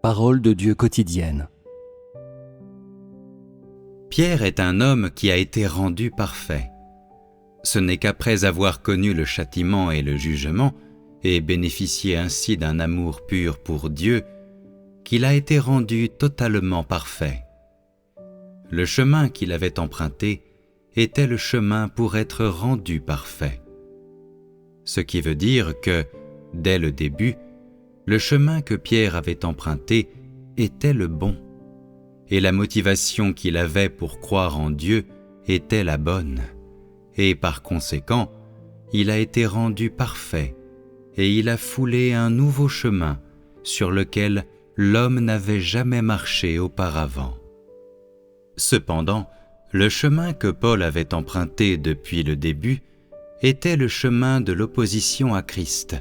Parole de Dieu quotidienne. Pierre est un homme qui a été rendu parfait. Ce n'est qu'après avoir connu le châtiment et le jugement, et bénéficié ainsi d'un amour pur pour Dieu, qu'il a été rendu totalement parfait. Le chemin qu'il avait emprunté était le chemin pour être rendu parfait. Ce qui veut dire que, dès le début, le chemin que Pierre avait emprunté était le bon, et la motivation qu'il avait pour croire en Dieu était la bonne, et par conséquent, il a été rendu parfait, et il a foulé un nouveau chemin sur lequel l'homme n'avait jamais marché auparavant. Cependant, le chemin que Paul avait emprunté depuis le début était le chemin de l'opposition à Christ,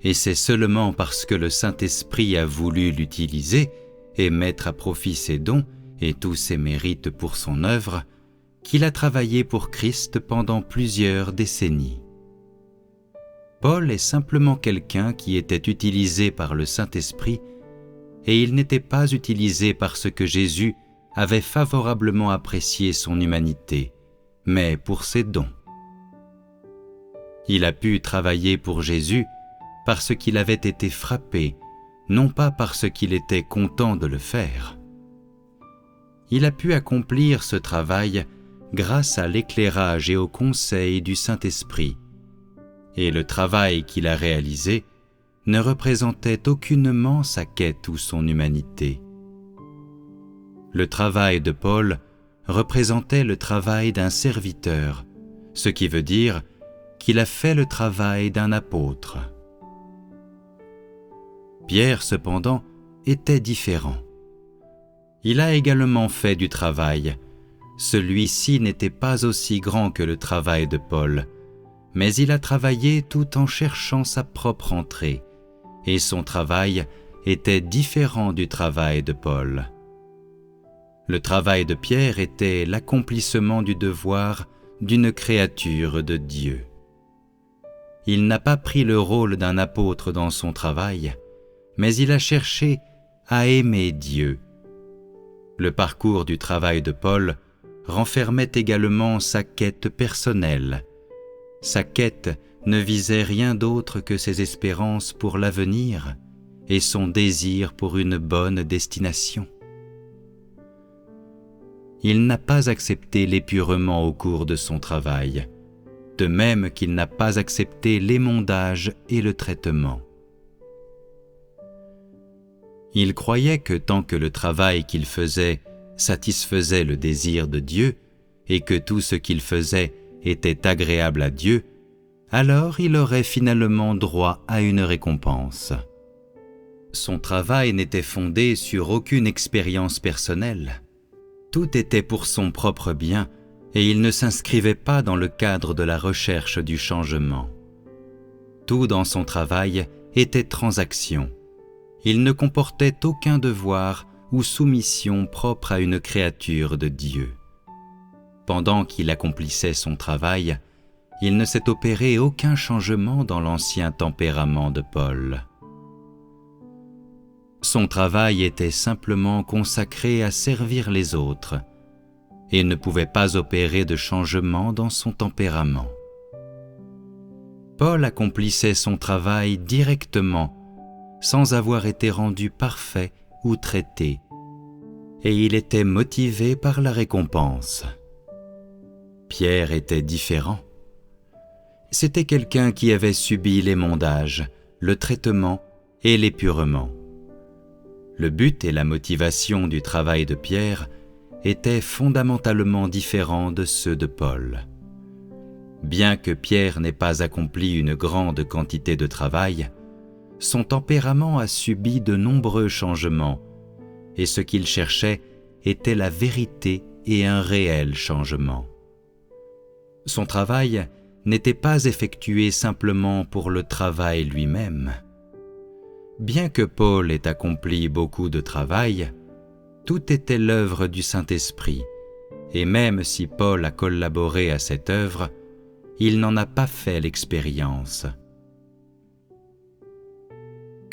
et c'est seulement parce que le Saint-Esprit a voulu l'utiliser et mettre à profit ses dons et tous ses mérites pour son œuvre qu'il a travaillé pour Christ pendant plusieurs décennies. Paul est simplement quelqu'un qui était utilisé par le Saint-Esprit et il n'était pas utilisé parce que Jésus avait favorablement apprécié son humanité, mais pour ses dons. Il a pu travailler pour Jésus parce qu'il avait été frappé, non pas parce qu'il était content de le faire. Il a pu accomplir ce travail grâce à l'éclairage et au conseil du Saint-Esprit, et le travail qu'il a réalisé ne représentait aucunement sa quête ou son humanité. Le travail de Paul représentait le travail d'un serviteur, ce qui veut dire qu'il a fait le travail d'un apôtre. Pierre, cependant, était différent. Il a également fait du travail. Celui-ci n'était pas aussi grand que le travail de Paul, mais il a travaillé tout en cherchant sa propre entrée, et son travail était différent du travail de Paul. Le travail de Pierre était l'accomplissement du devoir d'une créature de Dieu. Il n'a pas pris le rôle d'un apôtre dans son travail, mais il a cherché à aimer Dieu. Le parcours du travail de Paul renfermait également sa quête personnelle. Sa quête ne visait rien d'autre que ses espérances pour l'avenir et son désir pour une bonne destination. Il n'a pas accepté l'épurement au cours de son travail, de même qu'il n'a pas accepté l'émondage et le traitement. Il croyait que tant que le travail qu'il faisait satisfaisait le désir de Dieu et que tout ce qu'il faisait était agréable à Dieu, alors il aurait finalement droit à une récompense. Son travail n'était fondé sur aucune expérience personnelle. Tout était pour son propre bien et il ne s'inscrivait pas dans le cadre de la recherche du changement. Tout dans son travail était transaction. Il ne comportait aucun devoir ou soumission propre à une créature de Dieu. Pendant qu'il accomplissait son travail, il ne s'est opéré aucun changement dans l'ancien tempérament de Paul. Son travail était simplement consacré à servir les autres et ne pouvait pas opérer de changement dans son tempérament. Paul accomplissait son travail directement, sans avoir été rendu parfait ou traité, et il était motivé par la récompense. Pierre était différent. C'était quelqu'un qui avait subi l'émondage, le traitement et l'épurement. Le but et la motivation du travail de Pierre étaient fondamentalement différents de ceux de Paul. Bien que Pierre n'ait pas accompli une grande quantité de travail, son tempérament a subi de nombreux changements, et ce qu'il cherchait était la vérité et un réel changement. Son travail n'était pas effectué simplement pour le travail lui-même. Bien que Paul ait accompli beaucoup de travail, tout était l'œuvre du Saint-Esprit, et même si Paul a collaboré à cette œuvre, il n'en a pas fait l'expérience.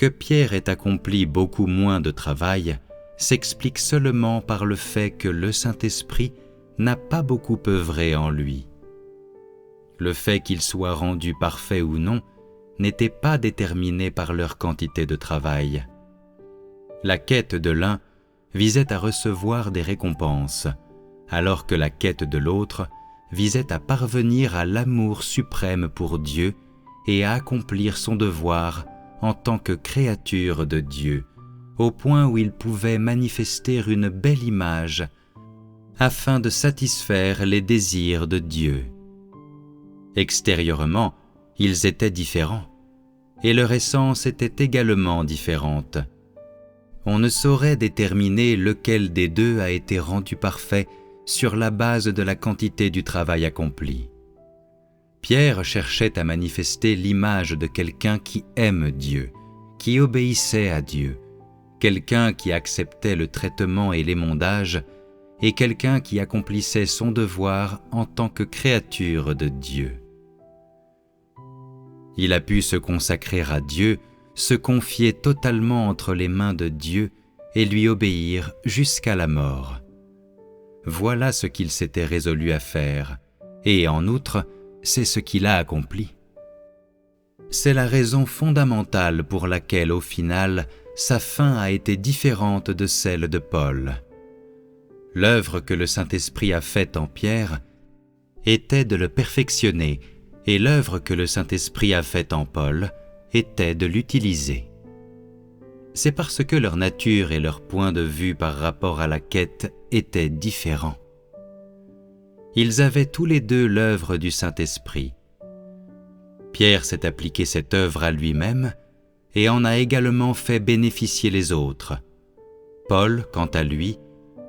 Que Pierre ait accompli beaucoup moins de travail s'explique seulement par le fait que le Saint-Esprit n'a pas beaucoup œuvré en lui. Le fait qu'il soit rendu parfait ou non n'était pas déterminé par leur quantité de travail. La quête de l'un visait à recevoir des récompenses, alors que la quête de l'autre visait à parvenir à l'amour suprême pour Dieu et à accomplir son devoir en tant que créature de Dieu, au point où il pouvait manifester une belle image afin de satisfaire les désirs de Dieu. Extérieurement, ils étaient différents, et leur essence était également différente. On ne saurait déterminer lequel des deux a été rendu parfait sur la base de la quantité du travail accompli. Pierre cherchait à manifester l'image de quelqu'un qui aime Dieu, qui obéissait à Dieu, quelqu'un qui acceptait le traitement et l'émondage, et quelqu'un qui accomplissait son devoir en tant que créature de Dieu. Il a pu se consacrer à Dieu, se confier totalement entre les mains de Dieu et lui obéir jusqu'à la mort. Voilà ce qu'il s'était résolu à faire, et en outre, c'est ce qu'il a accompli. C'est la raison fondamentale pour laquelle, au final, sa fin a été différente de celle de Paul. L'œuvre que le Saint-Esprit a faite en Pierre était de le perfectionner, et l'œuvre que le Saint-Esprit a faite en Paul était de l'utiliser. C'est parce que leur nature et leur point de vue par rapport à la quête étaient différents. Ils avaient tous les deux l'œuvre du Saint-Esprit. Pierre s'est appliqué cette œuvre à lui-même et en a également fait bénéficier les autres. Paul, quant à lui,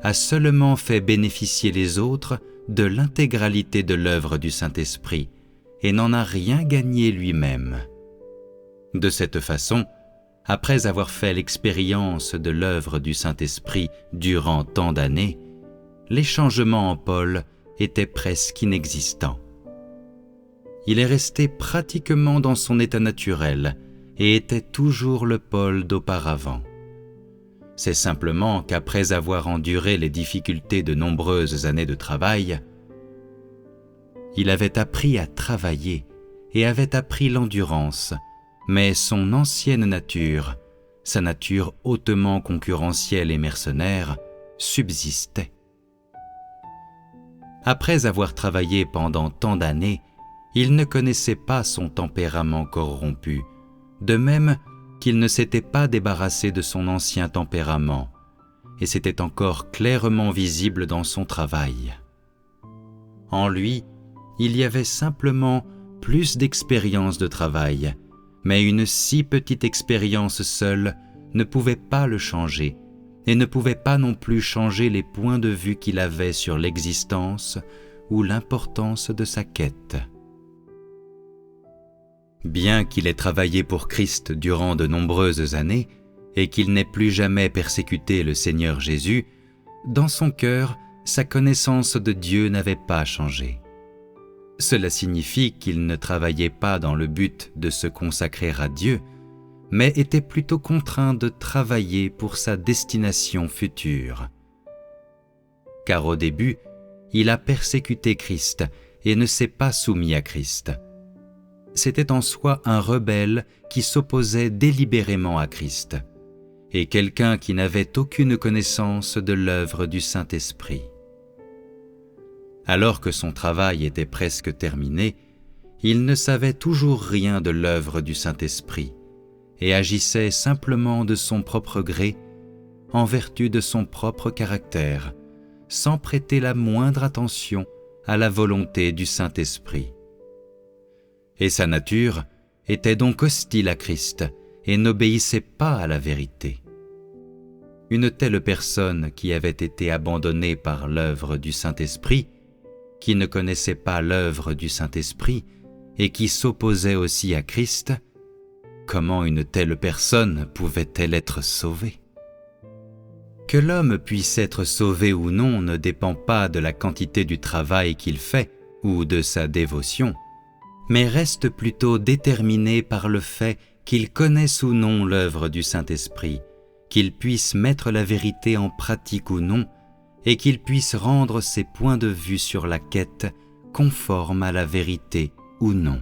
a seulement fait bénéficier les autres de l'intégralité de l'œuvre du Saint-Esprit et n'en a rien gagné lui-même. De cette façon, après avoir fait l'expérience de l'œuvre du Saint-Esprit durant tant d'années, les changements en Paul étaient presque inexistants. Il est resté pratiquement dans son état naturel et était toujours le Paul d'auparavant. C'est simplement qu'après avoir enduré les difficultés de nombreuses années de travail, il avait appris à travailler et avait appris l'endurance, mais son ancienne nature, sa nature hautement concurrentielle et mercenaire, subsistait. Après avoir travaillé pendant tant d'années, il ne connaissait pas son tempérament corrompu, de même qu'il ne s'était pas débarrassé de son ancien tempérament, et c'était encore clairement visible dans son travail. En lui, il y avait simplement plus d'expérience de travail, mais une si petite expérience seule ne pouvait pas le changer, et ne pouvait pas non plus changer les points de vue qu'il avait sur l'existence ou l'importance de sa quête. Bien qu'il ait travaillé pour Christ durant de nombreuses années et qu'il n'ait plus jamais persécuté le Seigneur Jésus, dans son cœur, sa connaissance de Dieu n'avait pas changé. Cela signifie qu'il ne travaillait pas dans le but de se consacrer à Dieu, mais était plutôt contraint de travailler pour sa destination future. Car au début, il a persécuté Christ et ne s'est pas soumis à Christ. C'était en soi un rebelle qui s'opposait délibérément à Christ, et quelqu'un qui n'avait aucune connaissance de l'œuvre du Saint-Esprit. Alors que son travail était presque terminé, il ne savait toujours rien de l'œuvre du Saint-Esprit et agissait simplement de son propre gré, en vertu de son propre caractère, sans prêter la moindre attention à la volonté du Saint-Esprit. Et sa nature était donc hostile à Christ et n'obéissait pas à la vérité. Une telle personne qui avait été abandonnée par l'œuvre du Saint-Esprit, qui ne connaissait pas l'œuvre du Saint-Esprit et qui s'opposait aussi à Christ, comment une telle personne pouvait-elle être sauvée ? Que l'homme puisse être sauvé ou non ne dépend pas de la quantité du travail qu'il fait ou de sa dévotion, mais reste plutôt déterminé par le fait qu'il connaisse ou non l'œuvre du Saint-Esprit, qu'il puisse mettre la vérité en pratique ou non, et qu'il puisse rendre ses points de vue sur la quête conformes à la vérité ou non.